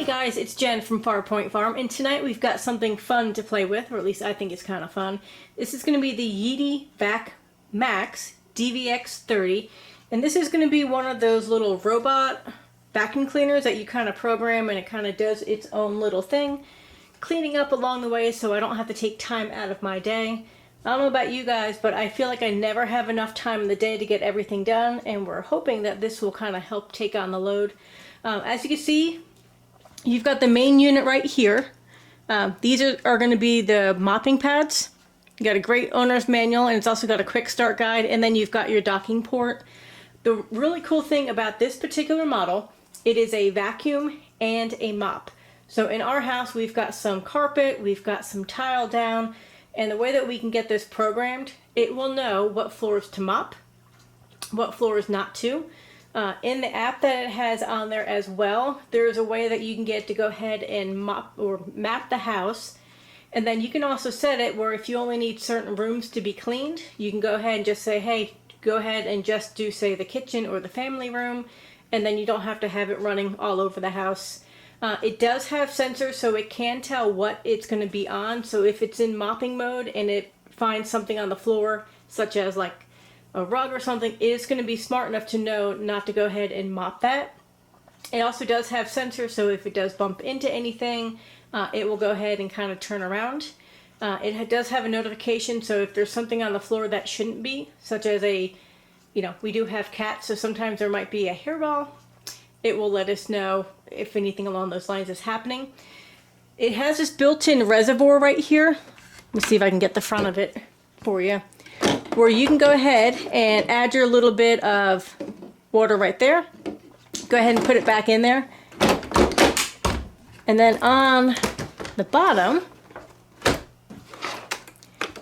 guys, it's Jen from Farpoint Farm, and tonight we've got something fun to play with, or at least I think it's kind of fun. This is going to be the Yeedi Vac Max DVX30, and this is going to be one of those little robot vacuum cleaners that you kind of program and it kind of does its own little thing, cleaning up along the way so I don't have to take time out of my day. I don't know about you guys, but I feel like I never have enough time in the day to get everything done, and we're hoping that this will kind of help take on the load. As you can see, you've got the main unit right here. These are going to be the mopping pads. You got a great owner's manual, and it's also got a quick start guide, and then you've got your docking port. The really cool thing about this particular model, it is a vacuum and a mop. So in our house, we've got some carpet, we've got some tile down, and the way that we can get this programmed, it will know what floors to mop, what floors not to. In the app that it has on there as well, there's a way that you can get to go ahead and mop or map the house. And then you can also set it where if you only need certain rooms to be cleaned, you can go ahead and just say, hey, go ahead and just do, say, the kitchen or the family room, and then you don't have to have it running all over the house. It does have sensors, so it can tell what it's going to be on. So if it's in mopping mode and it finds something on the floor, such as like a rug or something, it's going to be smart enough to know not to go ahead and mop that. It also does have sensors, so if it does bump into anything, it will go ahead and kind of turn around. It does have a notification, so if there's something on the floor that shouldn't be, such as we do have cats, so sometimes there might be a hairball, it will let us know if anything along those lines is happening. It has this built-in reservoir right here. Let me see if I can get the front of it for you, where you can go ahead and add your little bit of water right there. Go ahead and put it back in there. And then on the bottom,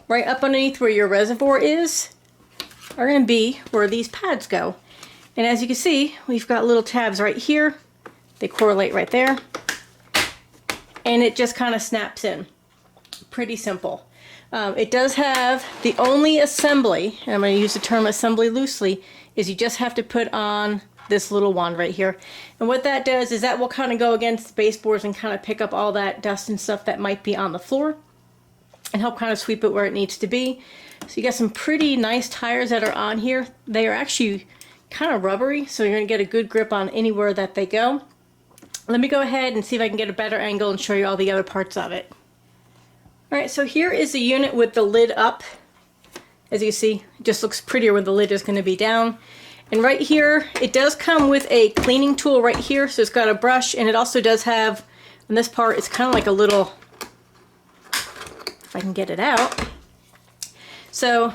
right up underneath where your reservoir is, are going to be where these pads go. And as you can see, we've got little tabs right here. They correlate right there. And it just kind of snaps in. Pretty simple. It does have the only assembly, and I'm going to use the term assembly loosely, is you just have to put on this little wand right here. And what that does is that will kind of go against the baseboards and kind of pick up all that dust and stuff that might be on the floor and help kind of sweep it where it needs to be. So you got some pretty nice tires that are on here. They are actually kind of rubbery, so you're going to get a good grip on anywhere that they go. Let me go ahead and see if I can get a better angle and show you all the other parts of it. Alright, so here is the unit with the lid up. As you see, it just looks prettier when the lid is going to be down. And right here, it does come with a cleaning tool right here, so it's got a brush, and it also does have, on this part, it's kind of like a little, if I can get it out. So,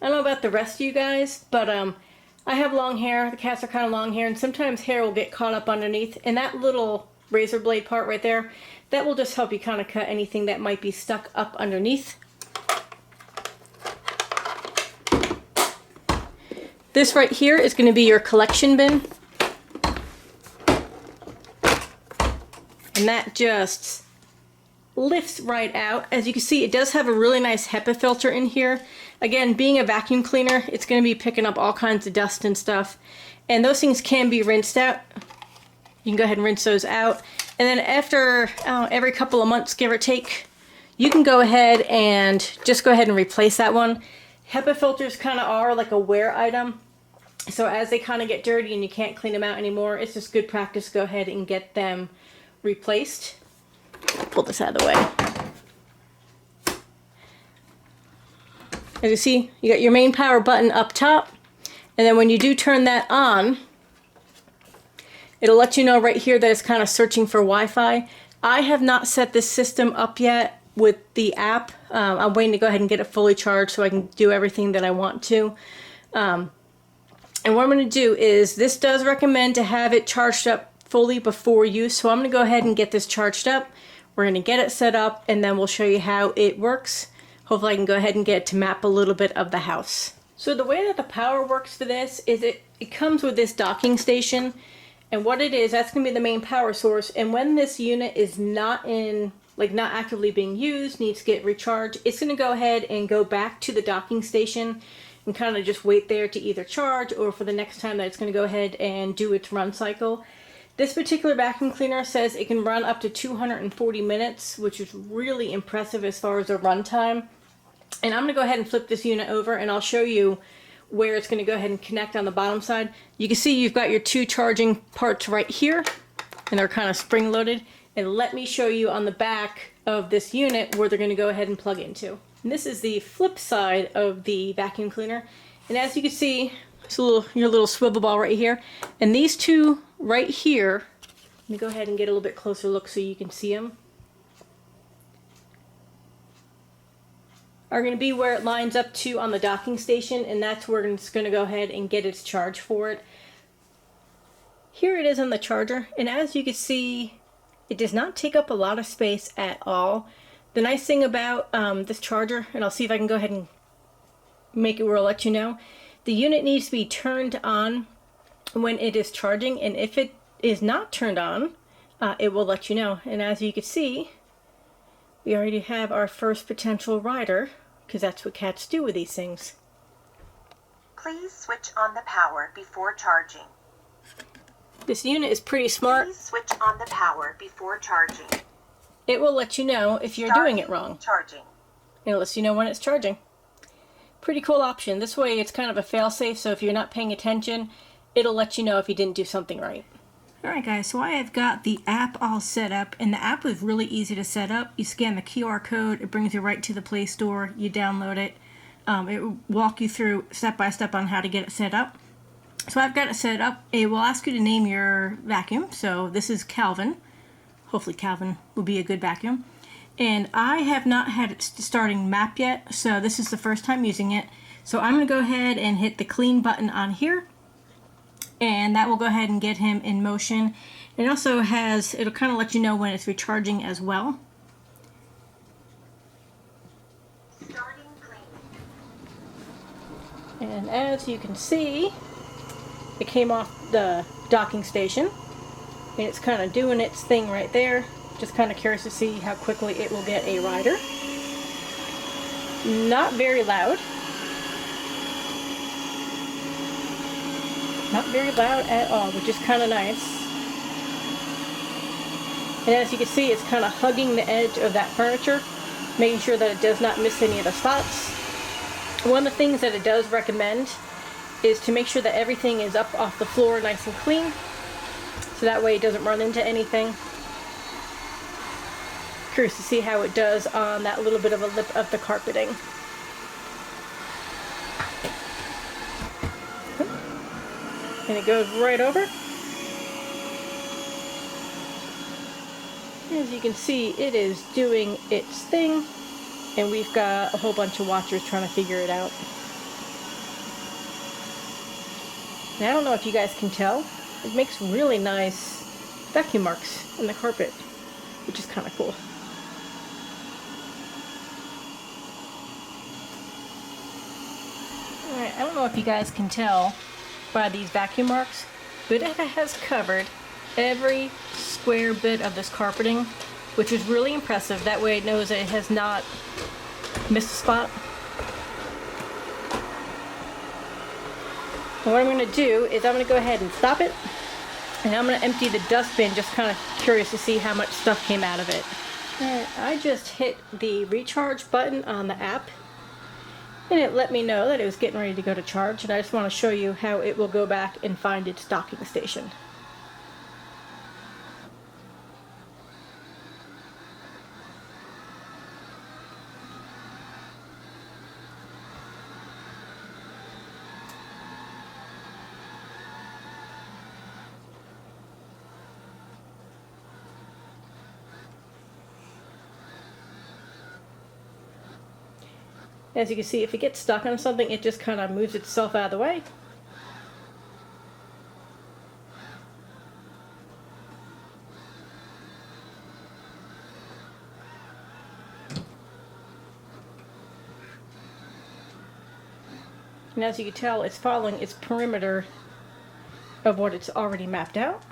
I don't know about the rest of you guys, but I have long hair, the cats are kind of long hair, and sometimes hair will get caught up underneath, and that little razor blade part right there, that will just help you kind of cut anything that might be stuck up underneath. This right here is going to be your collection bin, and that just lifts right out. As you can see, it does have a really nice HEPA filter in here. Again, being a vacuum cleaner, it's going to be picking up all kinds of dust and stuff, and those things can be rinsed out. You can go ahead and rinse those out, and then after every couple of months, give or take, you can go ahead and just go ahead and replace that one. HEPA filters kind of are like a wear item, so as they kind of get dirty and you can't clean them out anymore, it's just good practice to go ahead and get them replaced. Pull this out of the way. As you see, you got your main power button up top, and then when you do turn that on, it'll let you know right here that it's kind of searching for Wi-Fi. I have not set this system up yet with the app. I'm waiting to go ahead and get it fully charged so I can do everything that I want to. And what I'm going to do is, this does recommend to have it charged up fully before use, so I'm going to go ahead and get this charged up. We're going to get it set up, and then we'll show you how it works. Hopefully I can go ahead and get it to map a little bit of the house. So the way that the power works for this is it comes with this docking station, and what it is, that's going to be the main power source, and when this unit is not actively being used, needs to get recharged, it's going to go ahead and go back to the docking station and kind of just wait there to either charge or for the next time that it's going to go ahead and do its run cycle. This particular vacuum cleaner says it can run up to 240 minutes, which is really impressive as far as the run time. And I'm going to go ahead and flip this unit over and I'll show you where it's going to go ahead and connect on the bottom side. You can see you've got your two charging parts right here, and they're kind of spring loaded. And let me show you on the back of this unit where they're going to go ahead and plug into. And this is the flip side of the vacuum cleaner. And as you can see, it's your little swivel ball right here. And these two right here, let me go ahead and get a little bit closer look so you can see them, are going to be where it lines up to on the docking station, and that's where it's going to go ahead and get its charge for it. Here it is on the charger, and as you can see, it does not take up a lot of space at all. The nice thing about this charger, and I'll see if I can go ahead and make it where I'll let you know, the unit needs to be turned on when it is charging, and if it is not turned on, it will let you know. And as you can see, we already have our first potential rider, because that's what cats do with these things. Please switch on the power before charging. This unit is pretty smart. Please switch on the power before charging. It will let you know if you're doing it wrong. Charging. It lets you know when it's charging. Pretty cool option. This way it's kind of a fail-safe, so if you're not paying attention, it'll let you know if you didn't do something right. Alright guys, so I have got the app all set up, and the app is really easy to set up. You scan the QR code, it brings you right to the Play Store, you download it. It will walk you through step by step on how to get it set up. So I've got it set up. It will ask you to name your vacuum. So this is Calvin. Hopefully Calvin will be a good vacuum. And I have not had it starting map yet, so this is the first time using it. So I'm going to go ahead and hit the clean button on here, and that will go ahead and get him in motion. It also has, it'll kind of let you know when it's recharging as well. Starting clean. And as you can see, it came off the docking station, and it's kind of doing its thing right there. Just kind of curious to see how quickly it will get a rider. Not very loud. Not very loud at all, which is kind of nice. And as you can see, it's kind of hugging the edge of that furniture, making sure that it does not miss any of the spots. One of the things that it does recommend is to make sure that everything is up off the floor nice and clean, so that way it doesn't run into anything. Curious to see how it does on that little bit of a lip of the carpeting. And it goes right over. As you can see, it is doing its thing, and we've got a whole bunch of watchers trying to figure it out. And I don't know if you guys can tell, it makes really nice vacuum marks in the carpet, which is kind of cool. Alright, I don't know if you guys can tell by these vacuum marks, but it has covered every square bit of this carpeting, which is really impressive. That way it knows that it has not missed a spot. And what I'm going to do is I'm going to go ahead and stop it, and I'm going to empty the dustbin, just kind of curious to see how much stuff came out of it. And I just hit the recharge button on the app, and it let me know that it was getting ready to go to charge, and I just want to show you how it will go back and find its docking station. As you can see, if it gets stuck on something, it just kind of moves itself out of the way. And as you can tell, it's following its perimeter of what it's already mapped out.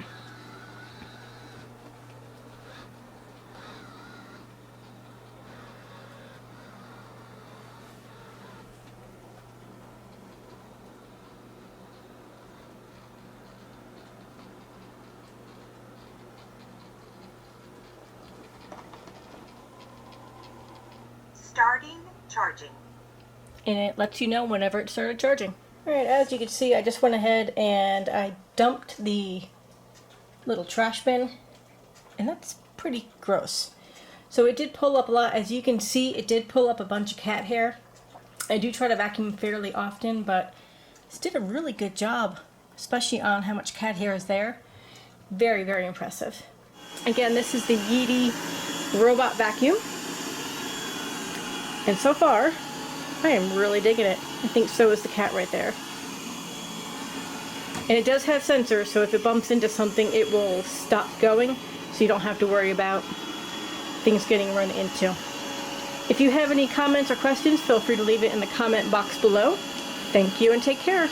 Starting charging. And it lets you know whenever it started charging. Alright, as you can see, I just went ahead and I dumped the little trash bin, and that's pretty gross. So it did pull up a lot. As you can see, it did pull up a bunch of cat hair. I do try to vacuum fairly often, but this did a really good job, especially on how much cat hair is there. Very, very impressive. Again, this is the Yeedi robot vacuum. And so far, I am really digging it. I think so is the cat right there. And it does have sensors, so if it bumps into something, it will stop going, so you don't have to worry about things getting run into. If you have any comments or questions, feel free to leave it in the comment box below. Thank you and take care.